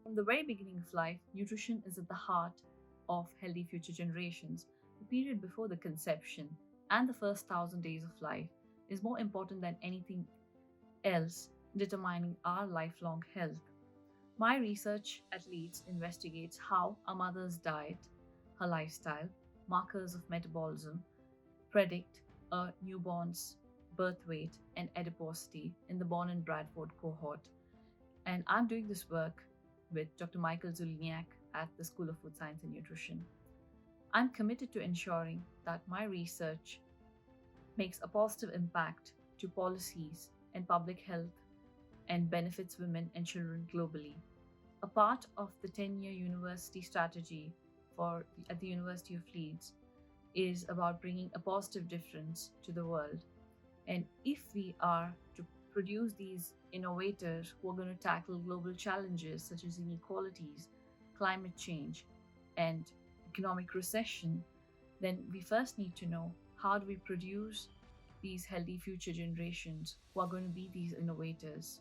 From the very beginning of life, nutrition is at the heart of healthy future generations. The period before the conception and the first 1,000 days of life is more important than anything else determining our lifelong health. My research at Leeds investigates how a mother's diet, her lifestyle, markers of metabolism predict a newborn's birth weight and adiposity in the Born and Bradford cohort. And I'm doing this work with Dr. Michael Zuliniak at the School of Food Science and Nutrition. I'm committed to ensuring that my research makes a positive impact to policies and public health and benefits women and children globally. A part of the 10-year university strategy at the University of Leeds is about bringing a positive difference to the world. And if we are to produce these innovators who are going to tackle global challenges such as inequalities, climate change, and economic recession, then we first need to know how do we produce these healthy future generations who are going to be these innovators.